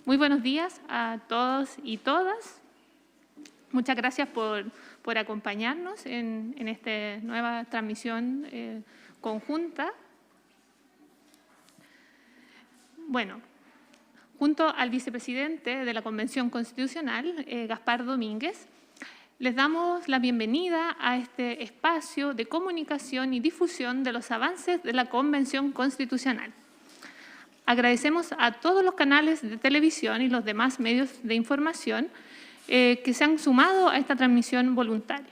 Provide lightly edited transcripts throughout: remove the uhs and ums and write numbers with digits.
Muy buenos días a todos y todas. Muchas gracias por acompañarnos en esta nueva transmisión conjunta. Bueno, junto al vicepresidente de la Convención Constitucional, Gaspar Domínguez, les damos la bienvenida a este espacio de comunicación y difusión de los avances de la Convención Constitucional. Agradecemos a todos los canales de televisión y los demás medios de información que se han sumado a esta transmisión voluntaria.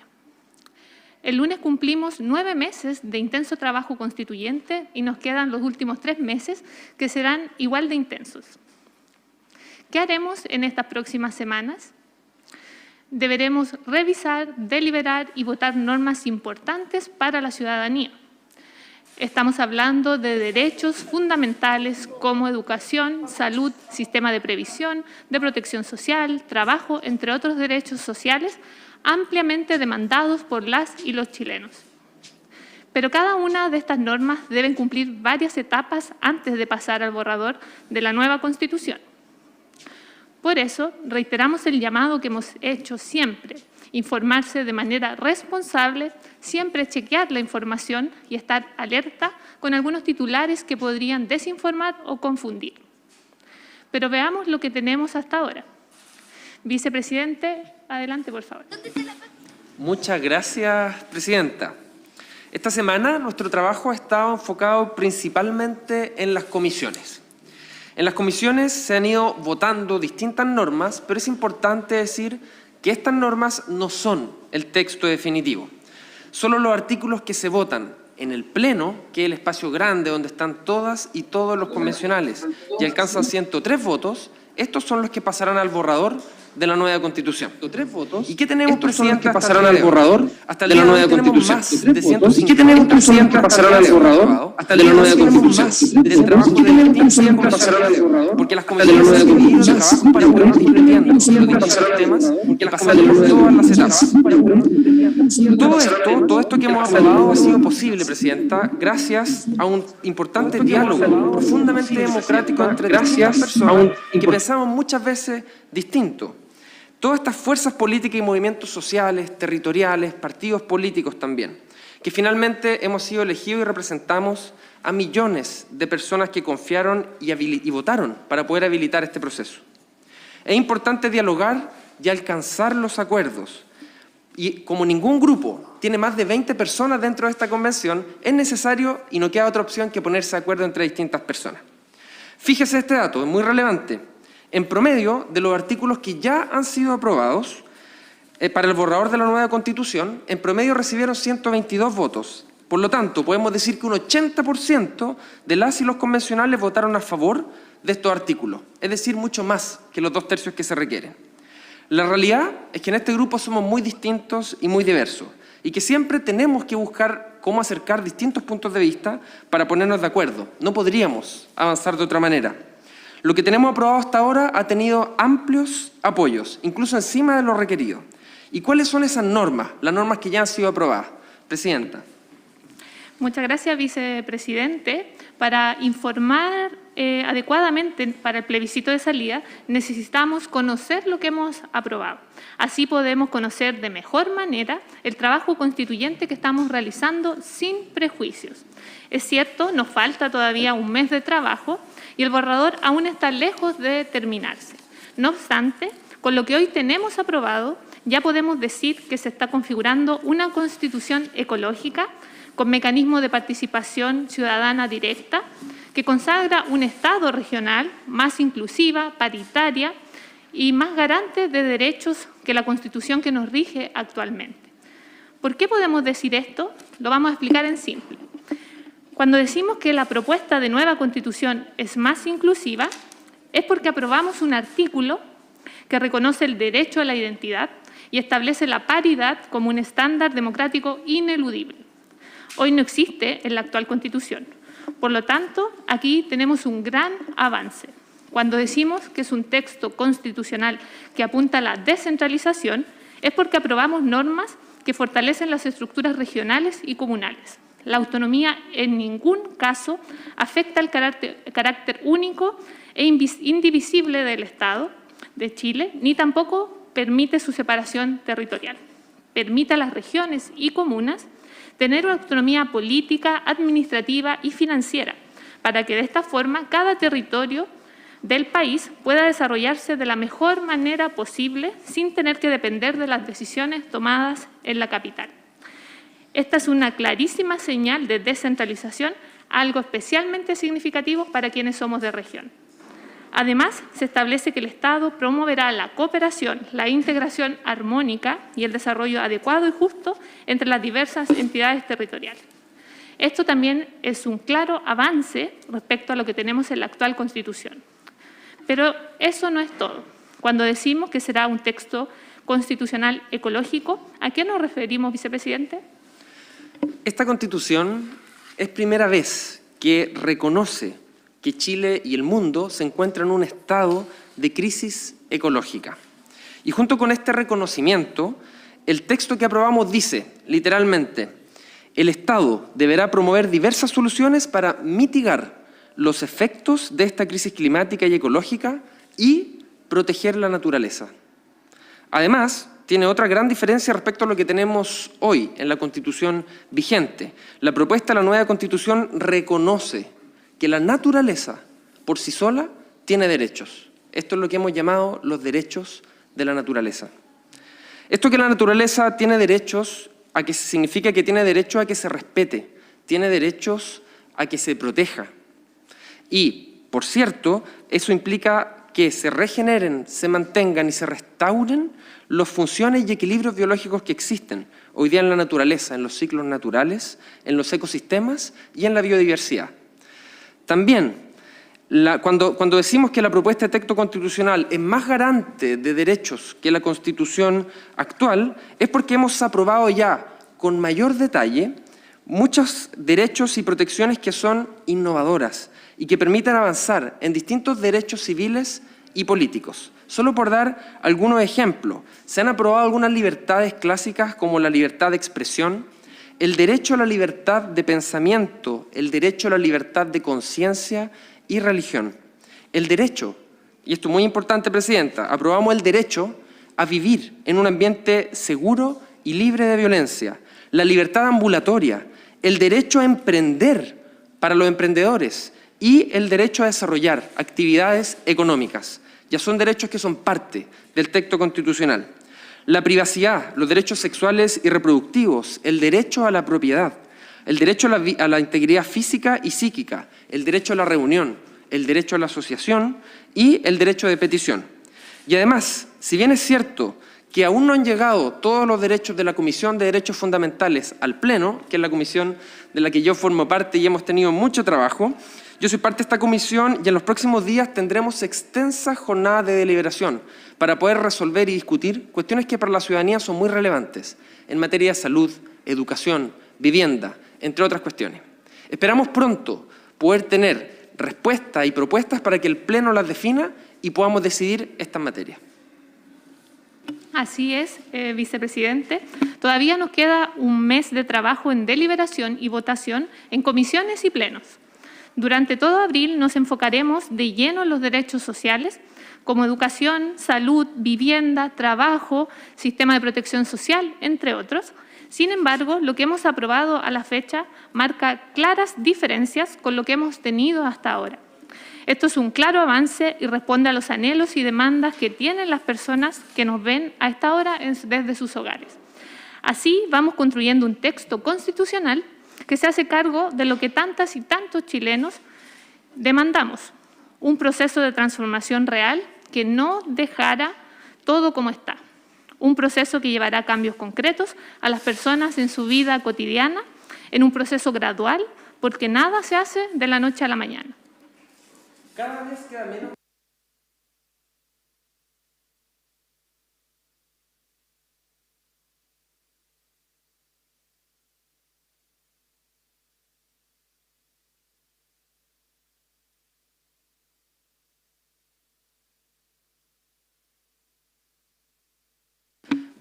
El lunes cumplimos 9 meses de intenso trabajo constituyente y nos quedan los últimos 3 meses que serán igual de intensos. ¿Qué haremos en estas próximas semanas? Deberemos revisar, deliberar y votar normas importantes para la ciudadanía. Estamos hablando de derechos fundamentales como educación, salud, sistema de previsión, de protección social, trabajo, entre otros derechos sociales ampliamente demandados por las y los chilenos. Pero cada una de estas normas deben cumplir varias etapas antes de pasar al borrador de la nueva Constitución. Por eso, reiteramos el llamado que hemos hecho siempre: informarse de manera responsable, siempre chequear la información y estar alerta con algunos titulares que podrían desinformar o confundir. Pero veamos lo que tenemos hasta ahora. Vicepresidente, adelante, por favor. Muchas gracias, Presidenta. Esta semana nuestro trabajo ha estado enfocado principalmente en las comisiones. En las comisiones se han ido votando distintas normas, pero es importante decir que estas normas no son el texto definitivo. Solo los artículos que se votan en el Pleno, que es el espacio grande donde están todas y todos los convencionales y alcanzan 103 votos, estos son los que pasarán al borrador de la nueva Constitución. ¿Y qué tenemos, Presidenta, pasarán al borrador hasta la nueva Constitución? ¿Y qué tenemos, Presidenta, pasarán al borrador hasta la nueva Constitución? Del trabajo de distintos pasarán, porque las comisiones han dividido el trabajo para poder ir discutiendo los distintos temas y pasar por todas las etapas. Todo esto que hemos aprobado ha sido posible, Presidenta, gracias a un importante diálogo profundamente democrático entre distintas personas que pensamos muchas veces distinto. Todas estas fuerzas políticas y movimientos sociales, territoriales, partidos políticos también, que finalmente hemos sido elegidos y representamos a millones de personas que confiaron y votaron para poder habilitar este proceso. Es importante dialogar y alcanzar los acuerdos. Y como ningún grupo tiene más de 20 personas dentro de esta convención, es necesario y no queda otra opción que ponerse de acuerdo entre distintas personas. Fíjese este dato, es muy relevante. En promedio, de los artículos que ya han sido aprobados para el borrador de la nueva Constitución, en promedio recibieron 122 votos. Por lo tanto, podemos decir que un 80% de las y los convencionales votaron a favor de estos artículos, es decir, mucho más que los 2/3 que se requieren. La realidad es que en este grupo somos muy distintos y muy diversos, y que siempre tenemos que buscar cómo acercar distintos puntos de vista para ponernos de acuerdo. No podríamos avanzar de otra manera. Lo que tenemos aprobado hasta ahora ha tenido amplios apoyos, incluso encima de lo requerido. ¿Y cuáles son esas normas, las normas que ya han sido aprobadas? Presidenta. Muchas gracias, vicepresidente. Para informar adecuadamente para el plebiscito de salida, necesitamos conocer lo que hemos aprobado. Así podemos conocer de mejor manera el trabajo constituyente que estamos realizando sin prejuicios. Es cierto, nos falta todavía un mes de trabajo y el borrador aún está lejos de terminarse. No obstante, con lo que hoy tenemos aprobado, ya podemos decir que se está configurando una Constitución ecológica con mecanismos de participación ciudadana directa, que consagra un Estado regional más inclusiva, paritaria y más garante de derechos que la Constitución que nos rige actualmente. ¿Por qué podemos decir esto? Lo vamos a explicar en simple. Cuando decimos que la propuesta de nueva Constitución es más inclusiva, es porque aprobamos un artículo que reconoce el derecho a la identidad y establece la paridad como un estándar democrático ineludible. Hoy no existe en la actual Constitución. Por lo tanto, aquí tenemos un gran avance. Cuando decimos que es un texto constitucional que apunta a la descentralización, es porque aprobamos normas que fortalecen las estructuras regionales y comunales. La autonomía en ningún caso afecta el carácter único e indivisible del Estado de Chile, ni tampoco permite su separación territorial. Permite a las regiones y comunas tener una autonomía política, administrativa y financiera, para que de esta forma cada territorio del país pueda desarrollarse de la mejor manera posible sin tener que depender de las decisiones tomadas en la capital. Esta es una clarísima señal de descentralización, algo especialmente significativo para quienes somos de región. Además, se establece que el Estado promoverá la cooperación, la integración armónica y el desarrollo adecuado y justo entre las diversas entidades territoriales. Esto también es un claro avance respecto a lo que tenemos en la actual Constitución. Pero eso no es todo. Cuando decimos que será un texto constitucional ecológico, ¿a qué nos referimos, vicepresidente? Esta Constitución es primera vez que reconoce que Chile y el mundo se encuentran en un estado de crisis ecológica. Y junto con este reconocimiento, el texto que aprobamos dice, literalmente, el Estado deberá promover diversas soluciones para mitigar los efectos de esta crisis climática y ecológica y proteger la naturaleza. Además, tiene otra gran diferencia respecto a lo que tenemos hoy en la Constitución vigente. La propuesta de la nueva Constitución reconoce que la naturaleza por sí sola tiene derechos. Esto es lo que hemos llamado los derechos de la naturaleza. Esto que la naturaleza tiene derechos, a que significa que tiene derecho a que se respete, tiene derechos a que se proteja. Y, por cierto, eso implica que se regeneren, se mantengan y se restauren las funciones y equilibrios biológicos que existen hoy día en la naturaleza, en los ciclos naturales, en los ecosistemas y en la biodiversidad. También, cuando decimos que la propuesta de texto constitucional es más garante de derechos que la Constitución actual, es porque hemos aprobado ya con mayor detalle muchos derechos y protecciones que son innovadoras y que permiten avanzar en distintos derechos civiles y políticos. Solo por dar algunos ejemplos, se han aprobado algunas libertades clásicas como la libertad de expresión, el derecho a la libertad de pensamiento, el derecho a la libertad de conciencia y religión. El derecho, y esto es muy importante, Presidenta, aprobamos el derecho a vivir en un ambiente seguro y libre de violencia, la libertad ambulatoria, el derecho a emprender para los emprendedores y el derecho a desarrollar actividades económicas. Ya son derechos que son parte del texto constitucional. La privacidad, los derechos sexuales y reproductivos, el derecho a la propiedad, el derecho a la integridad física y psíquica, el derecho a la reunión, el derecho a la asociación y el derecho de petición. Y además, si bien es cierto que aún no han llegado todos los derechos de la Comisión de Derechos Fundamentales al Pleno, que es la comisión de la que yo formo parte y hemos tenido mucho trabajo, yo soy parte de esta comisión y en los próximos días tendremos extensas jornadas de deliberación para poder resolver y discutir cuestiones que para la ciudadanía son muy relevantes en materia de salud, educación, vivienda, entre otras cuestiones. Esperamos pronto poder tener respuestas y propuestas para que el Pleno las defina y podamos decidir estas materias. Así es, vicepresidente. Todavía nos queda un mes de trabajo en deliberación y votación en comisiones y plenos. Durante todo abril nos enfocaremos de lleno en los derechos sociales, como educación, salud, vivienda, trabajo, sistema de protección social, entre otros. Sin embargo, lo que hemos aprobado a la fecha marca claras diferencias con lo que hemos tenido hasta ahora. Esto es un claro avance y responde a los anhelos y demandas que tienen las personas que nos ven a esta hora desde sus hogares. Así vamos construyendo un texto constitucional que se hace cargo de lo que tantas y tantos chilenos demandamos, un proceso de transformación real que no dejara todo como está, un proceso que llevará cambios concretos a las personas en su vida cotidiana, en un proceso gradual, porque nada se hace de la noche a la mañana. Cada vez queda menos.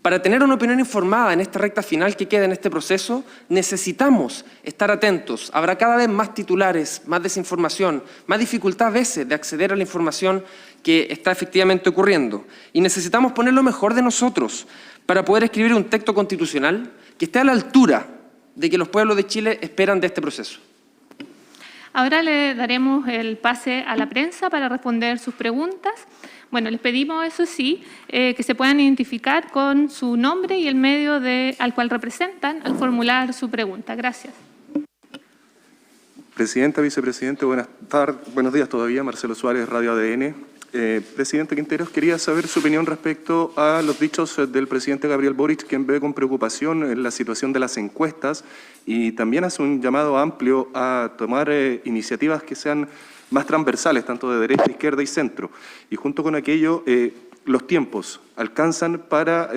Para tener una opinión informada en esta recta final que queda en este proceso, necesitamos estar atentos. Habrá cada vez más titulares, más desinformación, más dificultad a veces de acceder a la información que está efectivamente ocurriendo. Y necesitamos poner lo mejor de nosotros para poder escribir un texto constitucional que esté a la altura de que los pueblos de Chile esperan de este proceso. Ahora le daremos el pase a la prensa para responder sus preguntas. Bueno, les pedimos, eso sí, que se puedan identificar con su nombre y el medio al cual representan al formular su pregunta. Gracias. Presidenta, vicepresidente, buenos días todavía. Marcelo Suárez, Radio ADN. Presidente Quinteros, quería saber su opinión respecto a los dichos del presidente Gabriel Boric, quien ve con preocupación la situación de las encuestas y también hace un llamado amplio a tomar iniciativas que sean más transversales, tanto de derecha, izquierda y centro. Y junto con aquello, los tiempos alcanzan para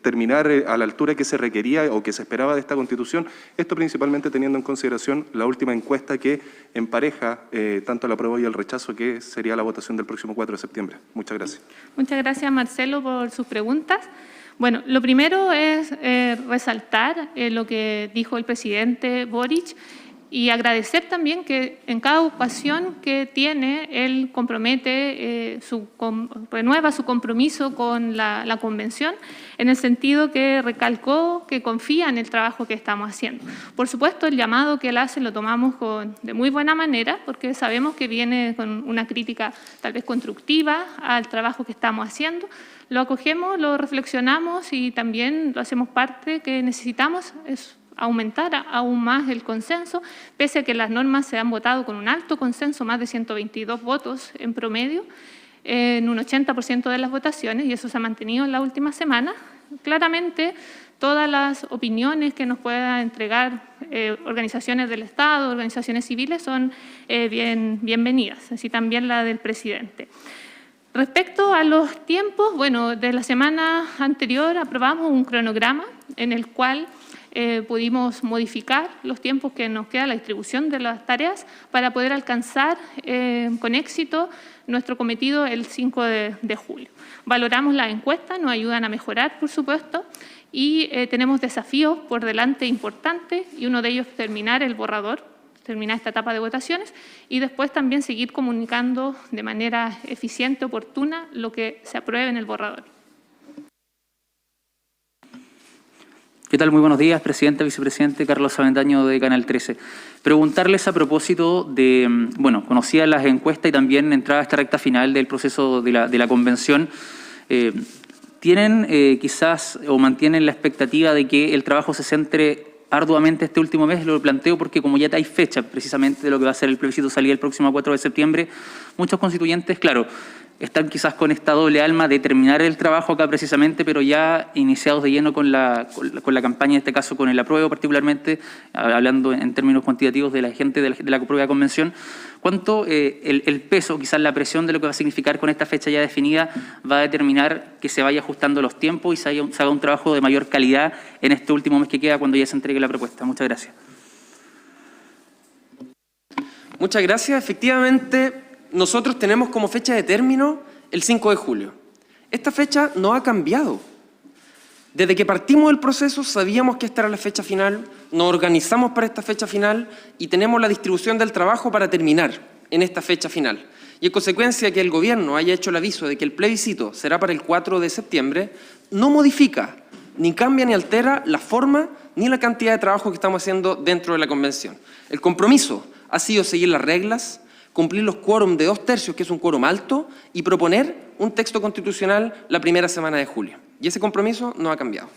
terminar a la altura que se requería o que se esperaba de esta Constitución, esto principalmente teniendo en consideración la última encuesta que empareja tanto el apruebo y el rechazo, que sería la votación del próximo 4 de septiembre. Muchas gracias. Muchas gracias, Marcelo, por sus preguntas. Bueno, lo primero es resaltar lo que dijo el presidente Boric y agradecer también que en cada ocasión que tiene, él renueva su compromiso con la Convención, en el sentido que recalcó que confía en el trabajo que estamos haciendo. Por supuesto, el llamado que él hace lo tomamos de muy buena manera, porque sabemos que viene con una crítica tal vez constructiva al trabajo que estamos haciendo. Lo acogemos, lo reflexionamos y también lo hacemos parte que necesitamos es aumentar aún más el consenso, pese a que las normas se han votado con un alto consenso, más de 122 votos en promedio, en un 80% de las votaciones, y eso se ha mantenido en la última semana. Claramente, todas las opiniones que nos puedan entregar organizaciones del Estado, organizaciones civiles, son bienvenidas, así también la del presidente. Respecto a los tiempos, bueno, de la semana anterior aprobamos un cronograma en el cual pudimos modificar los tiempos que nos queda la distribución de las tareas para poder alcanzar con éxito nuestro cometido el 5 de julio. Valoramos las encuestas, nos ayudan a mejorar, por supuesto, y tenemos desafíos por delante importantes, y uno de ellos es terminar el borrador, terminar esta etapa de votaciones, y después también seguir comunicando de manera eficiente, oportuna, lo que se apruebe en el borrador. ¿Qué tal? Muy buenos días, presidenta, vicepresidente. Carlos Avendaño, de Canal 13. Preguntarles a propósito de, bueno, conocía las encuestas y también entrada a esta recta final del proceso de la convención. ¿Tienen quizás o mantienen la expectativa de que el trabajo se centre arduamente este último mes? Lo planteo porque como ya hay fecha precisamente de lo que va a ser el plebiscito salida el próximo 4 de septiembre, muchos constituyentes, claro, están quizás con esta doble alma de terminar el trabajo acá precisamente, pero ya iniciados de lleno con la campaña, en este caso con el apruebo particularmente, hablando en términos cuantitativos de la gente de la propia convención. ¿Cuánto el peso, quizás la presión de lo que va a significar con esta fecha ya definida va a determinar que se vaya ajustando los tiempos y se haga un trabajo de mayor calidad en este último mes que queda cuando ya se entregue la propuesta? Muchas gracias. Muchas gracias. Efectivamente, nosotros tenemos como fecha de término el 5 de julio. Esta fecha no ha cambiado. Desde que partimos del proceso sabíamos que esta era la fecha final, nos organizamos para esta fecha final y tenemos la distribución del trabajo para terminar en esta fecha final. Y en consecuencia de que el gobierno haya hecho el aviso de que el plebiscito será para el 4 de septiembre, no modifica, ni cambia ni altera la forma ni la cantidad de trabajo que estamos haciendo dentro de la convención. El compromiso ha sido seguir las reglas, cumplir los quórum de 2/3, que es un quórum alto, y proponer un texto constitucional la primera semana de julio. Y ese compromiso no ha cambiado.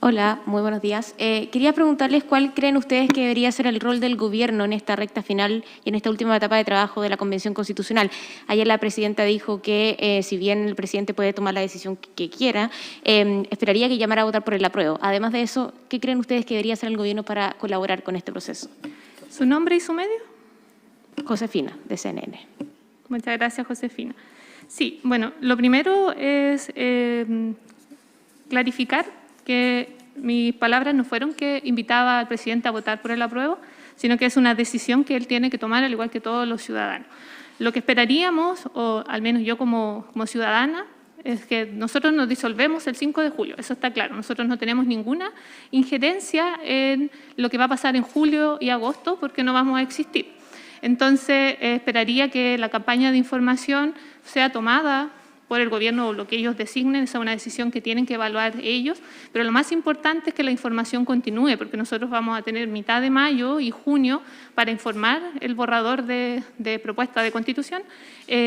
Hola, muy buenos días. Quería preguntarles cuál creen ustedes que debería ser el rol del gobierno en esta recta final y en esta última etapa de trabajo de la Convención Constitucional. Ayer la presidenta dijo que si bien el presidente puede tomar la decisión que quiera, esperaría que llamara a votar por el apruebo. Además de eso, ¿qué creen ustedes que debería hacer el gobierno para colaborar con este proceso? ¿Su nombre y su medio? Josefina, de CNN. Muchas gracias, Josefina. Sí, bueno, lo primero es clarificar que mis palabras no fueron que invitaba al presidente a votar por el apruebo, sino que es una decisión que él tiene que tomar al igual que todos los ciudadanos. Lo que esperaríamos, o al menos yo como ciudadana, es que nosotros nos disolvemos el 5 de julio, eso está claro. Nosotros no tenemos ninguna injerencia en lo que va a pasar en julio y agosto porque no vamos a existir. Entonces, esperaría que la campaña de información sea tomada por el gobierno o lo que ellos designen, esa es una decisión que tienen que evaluar ellos, pero lo más importante es que la información continúe, porque nosotros vamos a tener mitad de mayo y junio para informar el borrador de propuesta de constitución.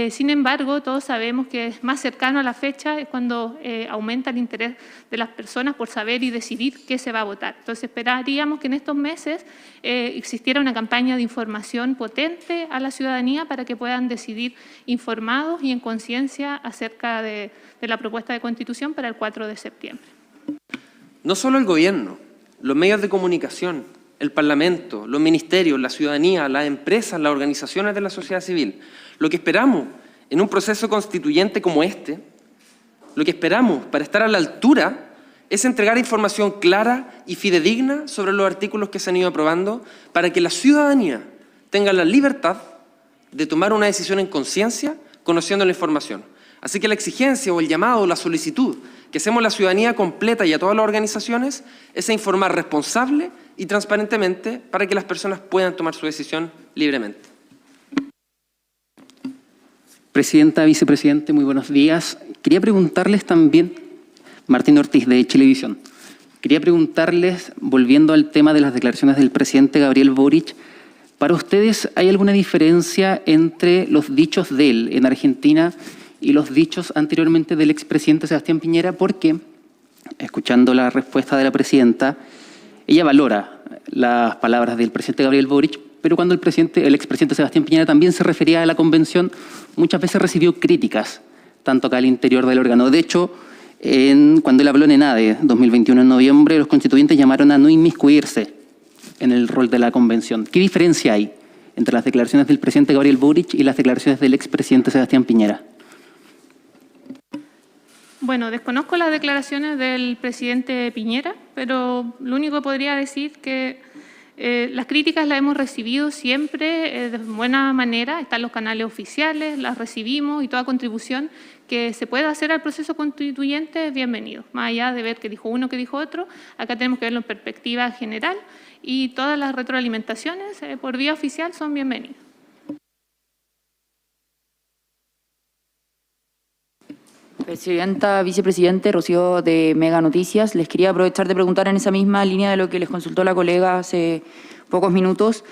Sin embargo, todos sabemos que más cercano a la fecha es cuando aumenta el interés de las personas por saber y decidir qué se va a votar. Entonces, esperaríamos que en estos meses existiera una campaña de información potente a la ciudadanía para que puedan decidir informados y en conciencia acerca de la propuesta de constitución para el 4 de septiembre. No solo el gobierno, los medios de comunicación, el Parlamento, los ministerios, la ciudadanía, las empresas, las organizaciones de la sociedad civil. Lo que esperamos en un proceso constituyente como este, lo que esperamos para estar a la altura es entregar información clara y fidedigna sobre los artículos que se han ido aprobando para que la ciudadanía tenga la libertad de tomar una decisión en conciencia conociendo la información. Así que la exigencia o el llamado o la solicitud que hacemos a la ciudadanía completa y a todas las organizaciones es a informar responsable y transparentemente para que las personas puedan tomar su decisión libremente. Presidenta, vicepresidente, muy buenos días. Quería preguntarles también, Martín Ortiz de Chilevisión, quería preguntarles, volviendo al tema de las declaraciones del presidente Gabriel Boric, ¿para ustedes hay alguna diferencia entre los dichos de él en Argentina y los dichos anteriormente del expresidente Sebastián Piñera? Porque, escuchando la respuesta de la presidenta, ella valora las palabras del presidente Gabriel Boric, pero cuando el expresidente Sebastián Piñera también se refería a la convención, muchas veces recibió críticas, tanto acá al interior del órgano. De hecho, cuando él habló en ENADE 2021, en noviembre, los constituyentes llamaron a no inmiscuirse en el rol de la convención. ¿Qué diferencia hay entre las declaraciones del presidente Gabriel Boric y las declaraciones del expresidente Sebastián Piñera? Bueno, desconozco las declaraciones del presidente Piñera, pero lo único que podría decir que las críticas las hemos recibido siempre de buena manera, están los canales oficiales, las recibimos y toda contribución que se pueda hacer al proceso constituyente es bienvenido. Más allá de ver qué dijo uno, qué dijo otro, acá tenemos que verlo en perspectiva general y todas las retroalimentaciones por vía oficial son bienvenidas. Presidenta, vicepresidente, Rocío de Mega Noticias. Les quería aprovechar de preguntar en esa misma línea de lo que les consultó la colega hace pocos minutos.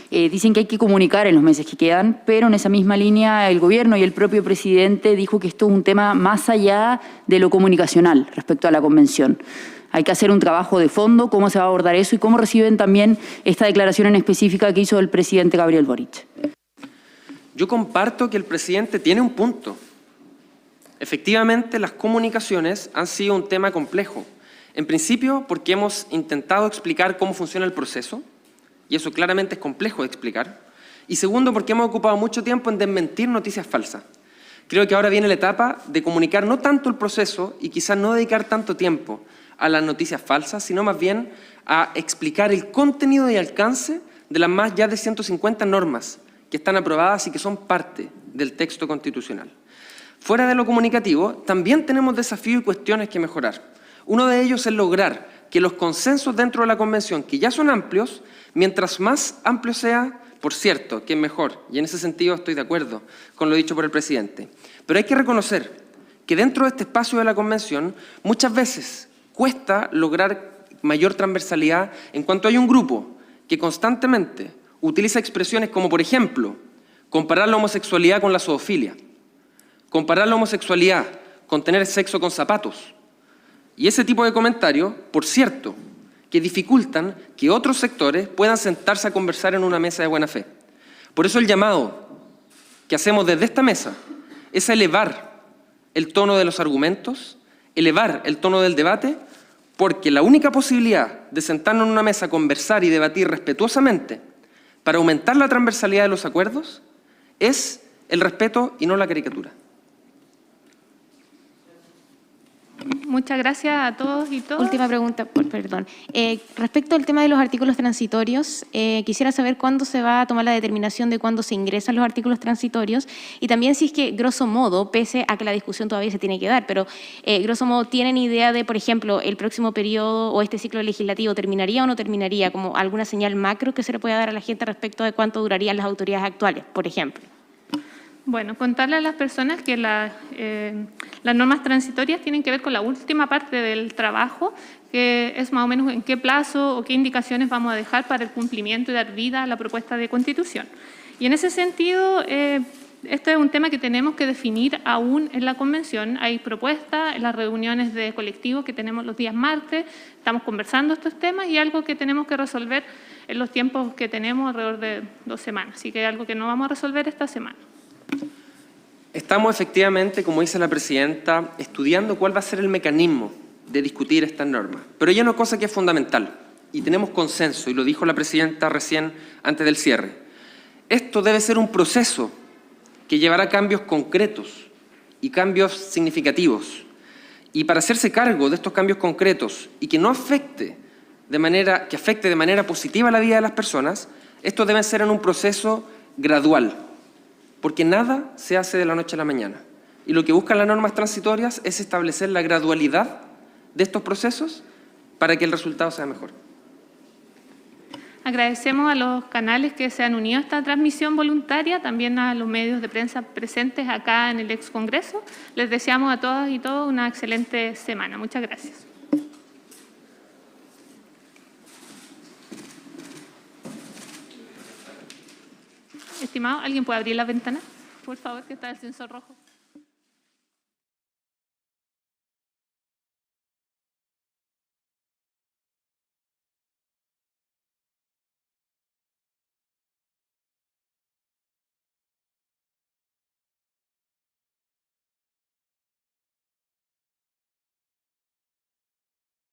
Dicen que hay que comunicar en los meses que quedan, pero en esa misma línea el gobierno y el propio presidente dijo que esto es un tema más allá de lo comunicacional respecto a la convención. Hay que hacer un trabajo de fondo, cómo se va a abordar eso y cómo reciben también esta declaración en específica que hizo el presidente Gabriel Boric. Yo comparto que el presidente tiene un punto. Efectivamente, las comunicaciones han sido un tema complejo. En principio, porque hemos intentado explicar cómo funciona el proceso, y eso claramente es complejo de explicar. Y segundo, porque hemos ocupado mucho tiempo en desmentir noticias falsas. Creo que ahora viene la etapa de comunicar no tanto el proceso y quizás no dedicar tanto tiempo a las noticias falsas, sino más bien a explicar el contenido y alcance de las más ya de 150 normas que están aprobadas y que son parte del texto constitucional. Fuera de lo comunicativo, también tenemos desafíos y cuestiones que mejorar. Uno de ellos es lograr que los consensos dentro de la Convención, que ya son amplios, mientras más amplio sea, por cierto, que es mejor, y en ese sentido estoy de acuerdo con lo dicho por el presidente. Pero hay que reconocer que dentro de este espacio de la Convención, muchas veces cuesta lograr mayor transversalidad en cuanto hay un grupo que constantemente utiliza expresiones como, por ejemplo, comparar la homosexualidad con la zoofilia, comparar la homosexualidad con tener sexo con zapatos. Y ese tipo de comentarios, por cierto, que dificultan que otros sectores puedan sentarse a conversar en una mesa de buena fe. Por eso el llamado que hacemos desde esta mesa es a elevar el tono de los argumentos, elevar el tono del debate, porque la única posibilidad de sentarnos en una mesa a conversar y debatir respetuosamente para aumentar la transversalidad de los acuerdos es el respeto y no la caricatura. Muchas gracias a todos y todas. Última pregunta, perdón. Respecto al tema de los artículos transitorios, quisiera saber cuándo se va a tomar la determinación de cuándo se ingresan los artículos transitorios y también si es que, grosso modo, pese a que la discusión todavía se tiene que dar, pero grosso modo, ¿tienen idea de, por ejemplo, el próximo periodo o este ciclo legislativo terminaría o no terminaría? Como alguna señal macro que se le pueda dar a la gente respecto de cuánto durarían las autoridades actuales, por ejemplo. Bueno, contarle a las personas que las normas transitorias tienen que ver con la última parte del trabajo, que es más o menos en qué plazo o qué indicaciones vamos a dejar para el cumplimiento y dar vida a la propuesta de Constitución. Y en ese sentido, este es un tema que tenemos que definir aún en la Convención. Hay propuestas en las reuniones de colectivo que tenemos los días martes, estamos conversando estos temas y algo que tenemos que resolver en los tiempos que tenemos, alrededor de 2 semanas. Así que es algo que no vamos a resolver esta semana. Estamos efectivamente, como dice la presidenta, estudiando cuál va a ser el mecanismo de discutir estas normas. Pero hay una cosa que es fundamental y tenemos consenso, y lo dijo la presidenta recién antes del cierre. Esto debe ser un proceso que llevará cambios concretos y cambios significativos. Y para hacerse cargo de estos cambios concretos y que no afecte de manera positiva la vida de las personas, estos deben ser en un proceso gradual. Porque nada se hace de la noche a la mañana. Y lo que buscan las normas transitorias es establecer la gradualidad de estos procesos para que el resultado sea mejor. Agradecemos a los canales que se han unido a esta transmisión voluntaria, también a los medios de prensa presentes acá en el ex Congreso. Les deseamos a todas y todos una excelente semana. Muchas gracias. Estimado, ¿alguien puede abrir la ventana? Por favor, que está el sensor rojo.